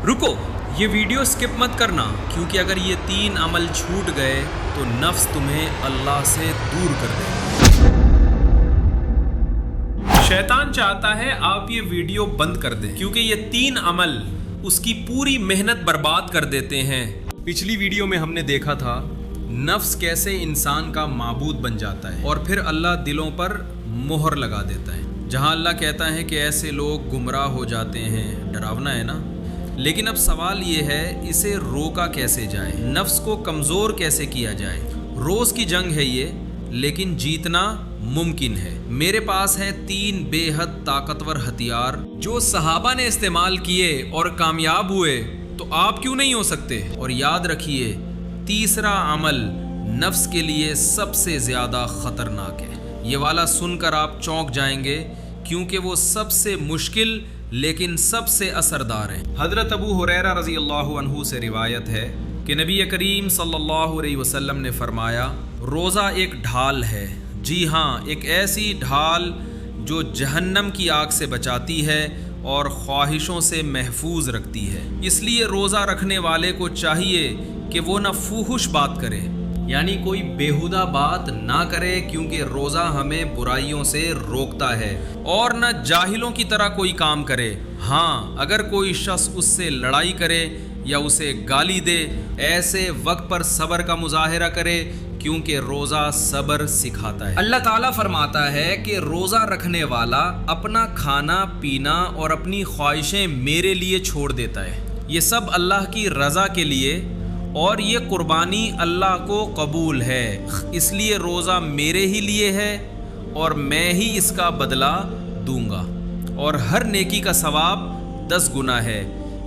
رکو، یہ video skip مت کرنا، کیونکہ اگر یہ 3 عمل چھوٹ گئے تو نفس تمہیں اللہ سے دور کر دے گا۔ شیطان چاہتا ہے آپ یہ ویڈیو بند کر دیں، کیونکہ یہ 3 عمل اس کی پوری محنت برباد کر دیتے ہیں۔ پچھلی ویڈیو میں ہم نے دیکھا تھا نفس کیسے انسان کا معبود بن جاتا ہے اور پھر اللہ دلوں پر مہر لگا دیتا ہے، جہاں اللہ کہتا ہے کہ ایسے لوگ گمراہ ہو جاتے ہیں۔ ڈراونا ہے نا؟ لیکن اب سوال یہ ہے، اسے روکا کیسے جائے؟ نفس کو کمزور کیسے کیا جائے؟ روز کی جنگ ہے یہ، لیکن جیتنا ممکن ہے۔ میرے پاس ہے 3 بے حد طاقتور ہتھیار جو صحابہ نے استعمال کیے اور کامیاب ہوئے، تو آپ کیوں نہیں ہو سکتے؟ اور یاد رکھیے، تیسرا عمل نفس کے لیے سب سے زیادہ خطرناک ہے۔ یہ والا سن کر آپ چونک جائیں گے، کیونکہ وہ سب سے مشکل لیکن سب سے اثردار ہے۔ حضرت ابو ہریرہ رضی اللہ عنہ سے روایت ہے کہ نبی کریم صلی اللہ علیہ وسلم نے فرمایا، روزہ ایک ڈھال ہے، جی ہاں، ایک ایسی ڈھال جو جہنم کی آگ سے بچاتی ہے اور خواہشوں سے محفوظ رکھتی ہے۔ اس لیے روزہ رکھنے والے کو چاہیے کہ وہ نہ فحش بات کرے، یعنی کوئی بیہودہ بات نہ کرے، کیونکہ روزہ ہمیں برائیوں سے روکتا ہے، اور نہ جاہلوں کی طرح کوئی کام کرے۔ ہاں، اگر کوئی شخص اس سے لڑائی کرے یا اسے گالی دے، ایسے وقت پر صبر کا مظاہرہ کرے، کیونکہ روزہ صبر سکھاتا ہے۔ اللہ تعالیٰ فرماتا ہے کہ روزہ رکھنے والا اپنا کھانا پینا اور اپنی خواہشیں میرے لیے چھوڑ دیتا ہے، یہ سب اللہ کی رضا کے لیے، اور یہ قربانی اللہ کو قبول ہے، اس لیے روزہ میرے ہی لیے ہے اور میں ہی اس کا بدلہ دوں گا، اور ہر نیکی کا ثواب 10 گنا ہے۔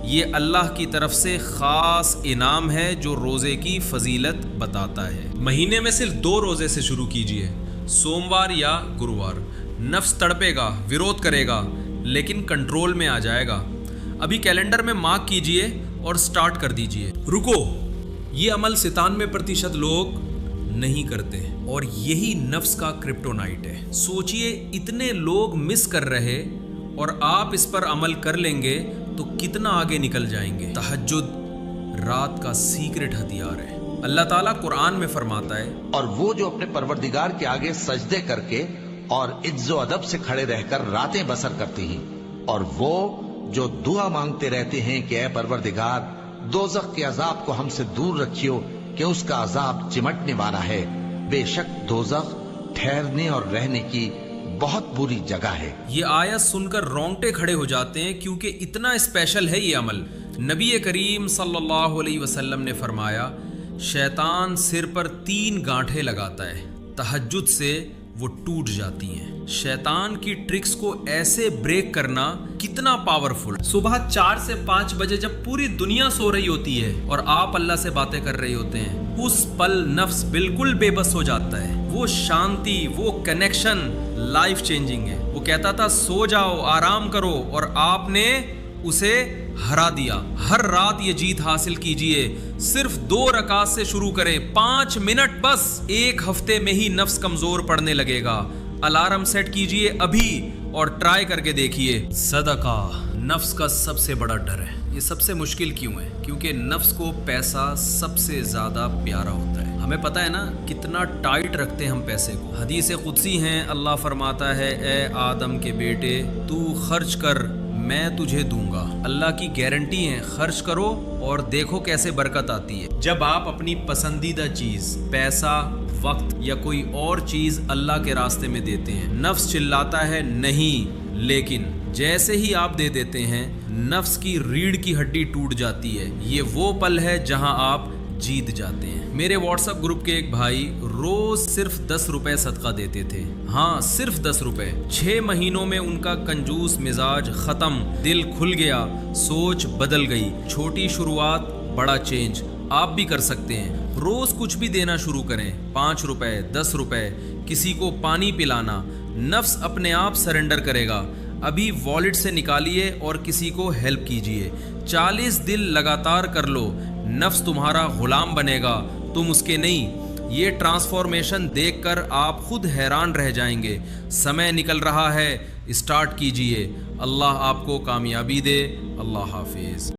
یہ اللہ کی طرف سے خاص انعام ہے جو روزے کی فضیلت بتاتا ہے۔ مہینے میں صرف 2 روزے سے شروع کیجئے، سوموار یا گرووار۔ نفس تڑپے گا، ویرودھ کرے گا، لیکن کنٹرول میں آ جائے گا۔ ابھی کیلنڈر میں مارک کیجئے اور سٹارٹ کر دیجئے۔ رکو، یہ عمل 97% لوگ نہیں کرتے، اور یہی نفس کا کرپٹونائٹ ہے۔ سوچئے، اتنے لوگ مس کر رہے اور آپ اس پر عمل کر لیں گے تو کتنا آگے نکل جائیں گے۔ تہجد رات کا سیکرٹ ہتھیار ہے۔ اللہ تعالیٰ قرآن میں فرماتا ہے، اور وہ جو اپنے پروردگار کے آگے سجدے کر کے اور عز و ادب سے کھڑے رہ کر راتیں بسر کرتی ہیں، اور وہ جو دعا مانگتے رہتے ہیں کہ اے پروردگار، دوزخ کے عذاب کو ہم سے دور رکھیو کہ اس کا عذاب چمٹنے والا ہے۔ بے شک دوزخ ٹھہرنے اور رہنے کی بہت بری جگہ ہے۔ یہ آیت سن کر رونگٹے کھڑے ہو جاتے ہیں، کیونکہ اتنا اسپیشل ہے یہ عمل۔ نبی کریم صلی اللہ علیہ وسلم نے فرمایا، شیطان سر پر 3 گانٹھیں لگاتا ہے، تہجد سے وہ ٹوٹ جاتی ہیں۔ شیطان کی ٹرکس کو ایسے بریک کرنا کتنا پاورفل۔ صبح 4 سے 5 بجے جب پوری دنیا سو رہی ہوتی ہے اور آپ اللہ سے باتیں کر رہے ہوتے ہیں، اس پل نفس بالکل بے بس ہو جاتا ہے۔ وہ شانتی، وہ کنیکشن لائف چینجنگ ہے۔ وہ کہتا تھا سو جاؤ، آرام کرو، اور آپ نے اسے ہرا دیا۔ ہر رات یہ جیت حاصل کیجئے، صرف 2 رکعات سے شروع کریں، 5 منٹ بس۔ 1 ہفتے میں ہی نفس کمزور پڑنے لگے گا۔ الارم سیٹ کیجئے ابھی اور ٹرائی کر کے دیکھیے۔ صدقہ نفس کا سب سے بڑا ڈر ہے۔ یہ سب سے مشکل کیوں ہے؟ کیونکہ نفس کو پیسہ سب سے زیادہ پیارا ہوتا ہے۔ ہمیں پتہ ہے نا کتنا ٹائٹ رکھتے ہیں ہم پیسے کو۔ حدیث قدسی ہیں، اللہ فرماتا ہے، اے آدم کے بیٹے، تو خرچ کر، میں تجھے دوں گا۔ اللہ کی گارنٹی ہے، خرچ کرو اور دیکھو کیسے برکت آتی ہے۔ جب آپ اپنی پسندیدہ چیز، پیسہ، وقت یا کوئی اور چیز اللہ کے راستے میں دیتے ہیں، نفس چلاتا ہے نہیں، لیکن جیسے ہی آپ دے دیتے ہیں، نفس کی ریڑھ کی ہڈی ٹوٹ جاتی ہے۔ یہ وہ پل ہے جہاں آپ جیت جاتے ہیں۔ میرے واٹس ایپ گروپ کے ایک بھائی روز صرف 10 روپے صدقہ دیتے تھے۔ ہاں، صرف 10 روپے۔ 6 مہینوں میں ان کا کنجوس مزاج ختم، دل کھل گیا، سوچ بدل گئی۔ چھوٹی شروعات، بڑا چینج۔ آپ بھی کر سکتے ہیں۔ روز کچھ بھی دینا شروع کریں، 5 روپے، 10 روپے، کسی کو پانی پلانا، نفس اپنے آپ سرنڈر کرے گا۔ ابھی والیٹ سے نکالیے اور کسی کو ہیلپ کیجیے۔ 40 دن لگاتار کر لو، نفس تمہارا غلام بنے گا، تم اس کے نہیں۔ یہ ٹرانسفارمیشن دیکھ کر آپ خود حیران رہ جائیں گے۔ سمے نکل رہا ہے، اسٹارٹ کیجیے۔ اللہ آپ کو کامیابی دے۔ اللہ حافظ۔